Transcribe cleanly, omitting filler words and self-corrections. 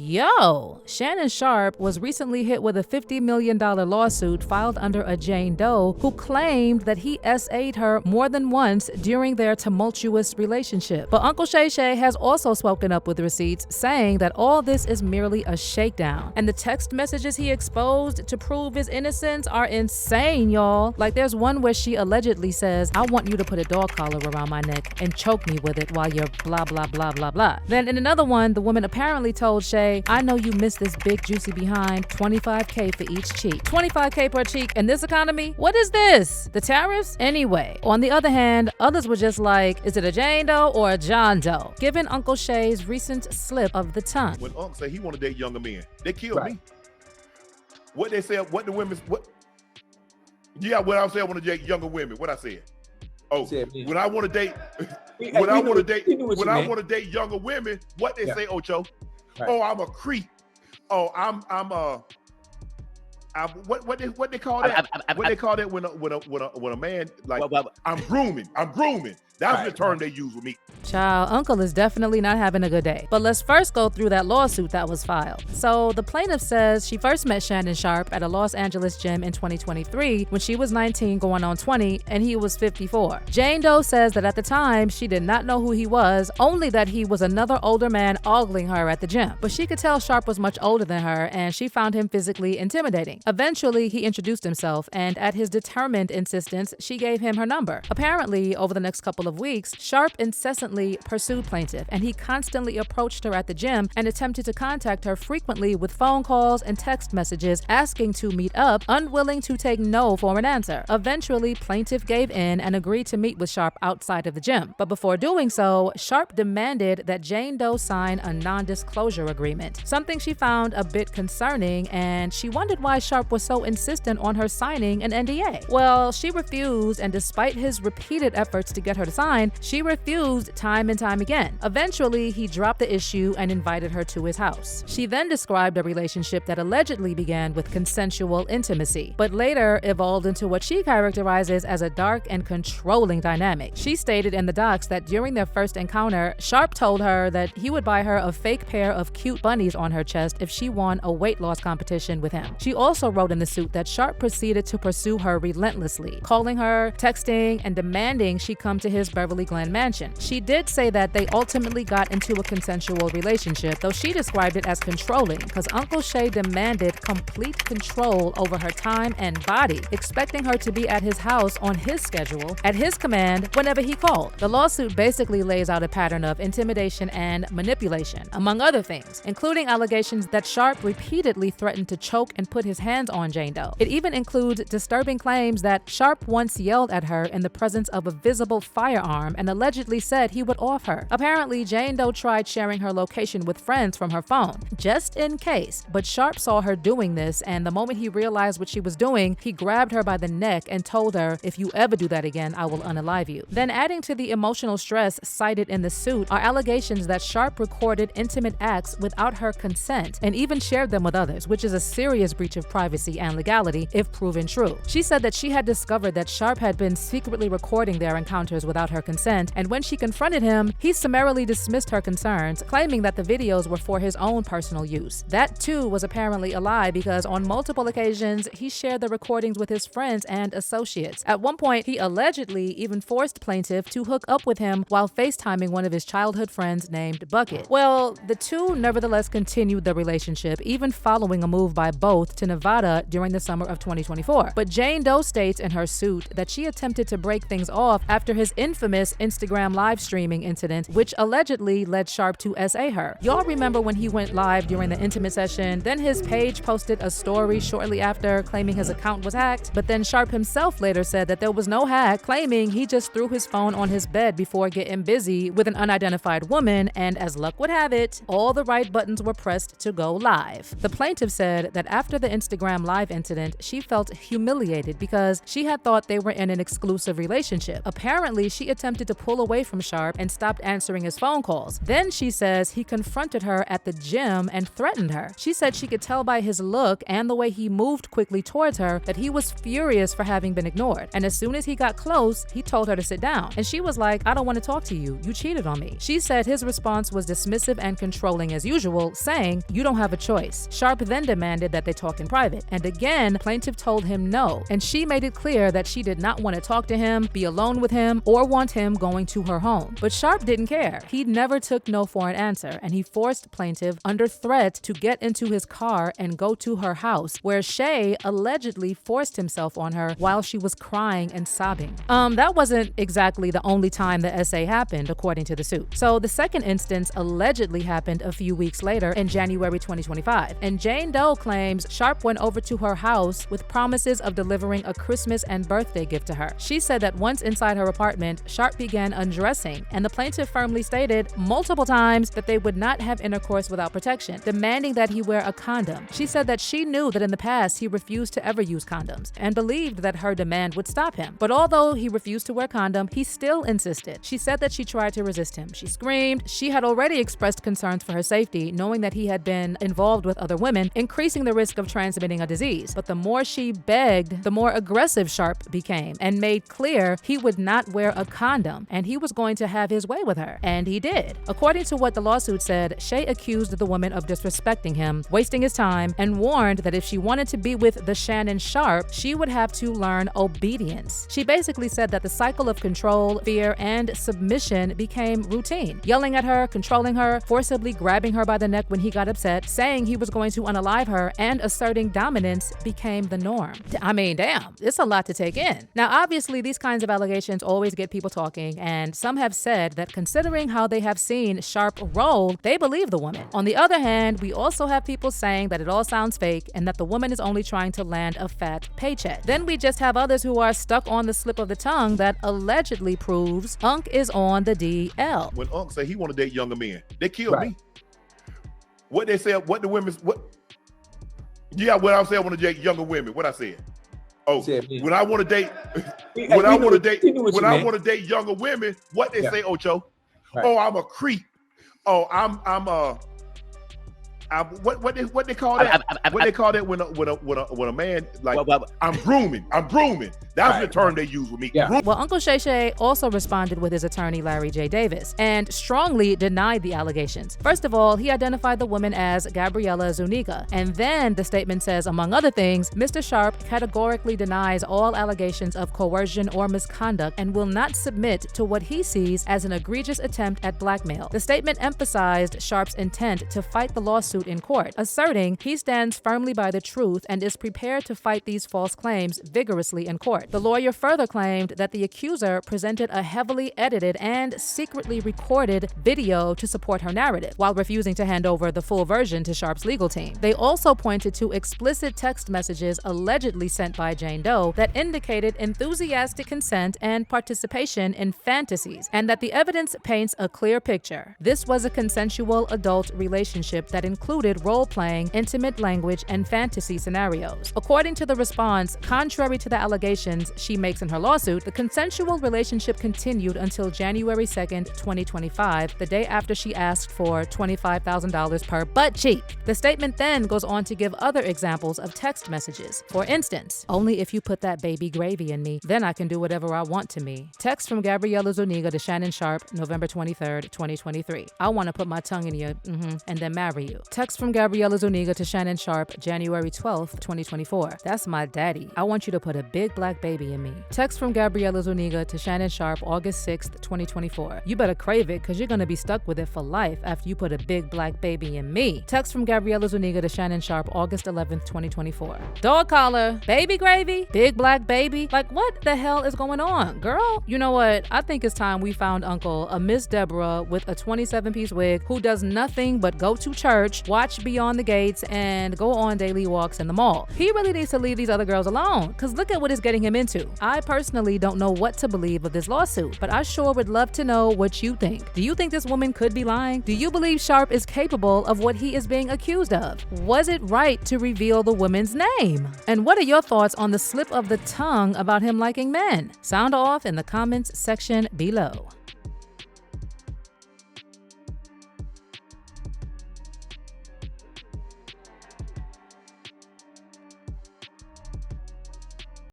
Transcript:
Yo, Shannon Sharpe was recently hit with a $50 million lawsuit filed under a Jane Doe who claimed that he SA'd her more than once during their tumultuous relationship. But Uncle Shay Shay has also spoken up with receipts, saying that all this is merely a shakedown. And the text messages he exposed to prove his innocence are insane, y'all. Like, there's one where she allegedly says, "I want you to put a dog collar around my neck and choke me with it while you're blah, blah, blah, blah, blah." Then in another one, the woman apparently told Shay, "I know you miss this big juicy behind, $25K for each cheek." $25K per cheek in this economy? What is this? The tariffs? Anyway, on the other hand, others were just like, is it a Jane Doe or a John Doe? Given Uncle Shay's recent slip of the tongue. When Uncle say he want to date younger men, they killed me. What they said, what the women, what? Yeah, what I said, I want to date younger women. What I said? Oh, when I want to date, when I want to date younger women, what they say, Ocho? Right. Oh, I'm a creep. Oh, I'm what they call that? What they call that when a man like I'm grooming. That's the term they use with me. Child, Uncle is definitely not having a good day. But let's first go through that lawsuit that was filed. So the plaintiff says she first met Shannon Sharpe at a Los Angeles gym in 2023 when she was 19 going on 20 and he was 54. Jane Doe says that at the time she did not know who he was, only that he was another older man ogling her at the gym. But she could tell Sharpe was much older than her and she found him physically intimidating. Eventually, he introduced himself and at his determined insistence, she gave him her number. Apparently, over the next couple of weeks, Sharpe incessantly pursued plaintiff and he constantly approached her at the gym and attempted to contact her frequently with phone calls and text messages asking to meet up, unwilling to take no for an answer. Eventually, plaintiff gave in and agreed to meet with Sharpe outside of the gym. But before doing so, Sharpe demanded that Jane Doe sign a non-disclosure agreement, something she found a bit concerning, and she wondered why Sharpe was so insistent on her signing an NDA. Well, she refused, and despite his repeated efforts to get her to sign, she refused time and time again. Eventually, he dropped the issue and invited her to his house. She then described a relationship that allegedly began with consensual intimacy, but later evolved into what she characterizes as a dark and controlling dynamic. She stated in the docs that during their first encounter, Sharpe told her that he would buy her a fake pair of cute bunnies on her chest if she won a weight loss competition with him. She also wrote in the suit that Sharpe proceeded to pursue her relentlessly, calling her, texting, and demanding she come to his Beverly Glen mansion. She did say that they ultimately got into a consensual relationship, though she described it as controlling because Uncle Shay demanded complete control over her time and body, expecting her to be at his house on his schedule, at his command, whenever he called. The lawsuit basically lays out a pattern of intimidation and manipulation, among other things, including allegations that Sharpe repeatedly threatened to choke and put his hands on Jane Doe. It even includes disturbing claims that Sharpe once yelled at her in the presence of a visible firearm and allegedly said he would off her. Apparently, Jane Doe tried sharing her location with friends from her phone, just in case, but Sharpe saw her doing this, and the moment he realized what she was doing, he grabbed her by the neck and told her, "If you ever do that again, I will unalive you." Then adding to the emotional stress cited in the suit are allegations that Sharpe recorded intimate acts without her consent and even shared them with others, which is a serious breach of privacy and legality if proven true. She said that she had discovered that Sharpe had been secretly recording their encounters without her consent, and when she confronted him, he summarily dismissed her concerns, claiming that the videos were for his own personal use. That too was apparently a lie because on multiple occasions, he shared the recordings with his friends and associates. At one point, he allegedly even forced plaintiff to hook up with him while FaceTiming one of his childhood friends named Bucket. Well, the two nevertheless continued the relationship, even following a move by both to Nevada during the summer of 2024. But Jane Doe states in her suit that she attempted to break things off after his infamous Instagram live streaming incident, which allegedly led Sharpe to SA her. Y'all remember when he went live during the intimate session, then his page posted a story shortly after claiming his account was hacked, but then Sharpe himself later said that there was no hack, claiming he just threw his phone on his bed before getting busy with an unidentified woman, and as luck would have it, all the right buttons were pressed to go live. The plaintiff said that after the Instagram live incident, she felt humiliated because she had thought they were in an exclusive relationship. Apparently, she attempted to pull away from Sharpe and stopped answering his phone calls. Then she says he confronted her at the gym and threatened her. She said she could tell by his look and the way he moved quickly towards her that he was furious for having been ignored. And as soon as he got close, he told her to sit down. And she was like, "I don't want to talk to you. You cheated on me." She said his response was dismissive and controlling as usual, saying, "You don't have a choice." Sharpe then demanded that they talk in private. And again, plaintiff told him no. And she made it clear that she did not want to talk to him, be alone with him, or want him going to her home. But Sharpe didn't care. He never took no for an answer, and he forced plaintiff under threat to get into his car and go to her house, where Shay allegedly forced himself on her while she was crying and sobbing. That wasn't exactly the only time the essay happened, according to the suit. So the second instance allegedly happened a few weeks later in January 2025, and Jane Doe claims Sharpe went over to her house with promises of delivering a Christmas and birthday gift to her. She said that once inside her apartment, Sharpe began undressing, and the plaintiff firmly stated multiple times that they would not have intercourse without protection, demanding that he wear a condom. She said that she knew that in the past he refused to ever use condoms and believed that her demand would stop him. But although he refused to wear condom, he still insisted. She said that she tried to resist him. She screamed. She had already expressed concerns for her safety, knowing that he had been involved with other women, increasing the risk of transmitting a disease. But the more she begged, the more aggressive Sharpe became and made clear he would not wear a condom and he was going to have his way with her. And he did. According to what the lawsuit said, Shay accused the woman of disrespecting him, wasting his time, and warned that if she wanted to be with the Shannon Sharpe, she would have to learn obedience. She basically said that the cycle of control, fear, and submission became routine. Yelling at her, controlling her, forcibly grabbing her by the neck when he got upset, saying he was going to unalive her, and asserting dominance became the norm. I mean, damn, it's a lot to take in. Now, obviously, these kinds of allegations always get people talking, and some have said that considering how they have seen Sharpe roll, they believe the woman. On the other hand, we also have people saying that it all sounds fake and that the woman is only trying to land a fat paycheck. Then we just have others who are stuck on the slip of the tongue that allegedly proves Unc is on the DL. When Unc say he want to date younger men, they killed me. What they said, what the women, what? Yeah, what I said, I want to date younger women. What I said. Oh, when I want to date, when I want to date younger women, what they say, Ocho? Right. Oh, I'm a creep. Oh, what they call that? What they call that when a man like I'm grooming. That's the term they use with me. Yeah. Well, Uncle Shay Shay also responded with his attorney Larry J. Davis and strongly denied the allegations. First of all, he identified the woman as Gabriella Zuniga, and then the statement says, among other things, Mr. Sharpe categorically denies all allegations of coercion or misconduct and will not submit to what he sees as an egregious attempt at blackmail. The statement emphasized Sharpe's intent to fight the lawsuit in court, asserting he stands firmly by the truth and is prepared to fight these false claims vigorously in court. The lawyer further claimed that the accuser presented a heavily edited and secretly recorded video to support her narrative, while refusing to hand over the full version to Sharpe's legal team. They also pointed to explicit text messages allegedly sent by Jane Doe that indicated enthusiastic consent and participation in fantasies, and that the evidence paints a clear picture. This was a consensual adult relationship that included role-playing, intimate language, and fantasy scenarios. According to the response, contrary to the allegations she makes in her lawsuit, the consensual relationship continued until January 2nd, 2025, the day after she asked for $25,000 per butt cheek. The statement then goes on to give other examples of text messages. For instance, "Only if you put that baby gravy in me, then I can do whatever I want to me." Text from Gabriella Zuniga to Shannon Sharpe, November 23rd, 2023. "I want to put my tongue in you, and then marry you." Text from Gabriella Zuniga to Shannon Sharpe, January 12th, 2024. "That's my daddy. I want you to put a big black baby in me." Text from Gabriella Zuniga to Shannon Sharpe, August 6th, 2024. "You better crave it because you're going to be stuck with it for life after you put a big black baby in me." Text from Gabriella Zuniga to Shannon Sharpe, August 11th, 2024. "Dog collar, baby gravy, big black baby. Like, what the hell is going on, girl? You know what? I think it's time we found Uncle a Miss Deborah with a 27-piece wig who does nothing but go to church, watch Beyond the Gates, and go on daily walks in the mall. He really needs to leave these other girls alone because look at what is getting him him into. I personally don't know what to believe of this lawsuit, but I sure would love to know what you think. Do you think this woman could be lying? Do you believe Sharpe is capable of what he is being accused of? Was it right to reveal the woman's name? And what are your thoughts on the slip of the tongue about him liking men? Sound off in the comments section below.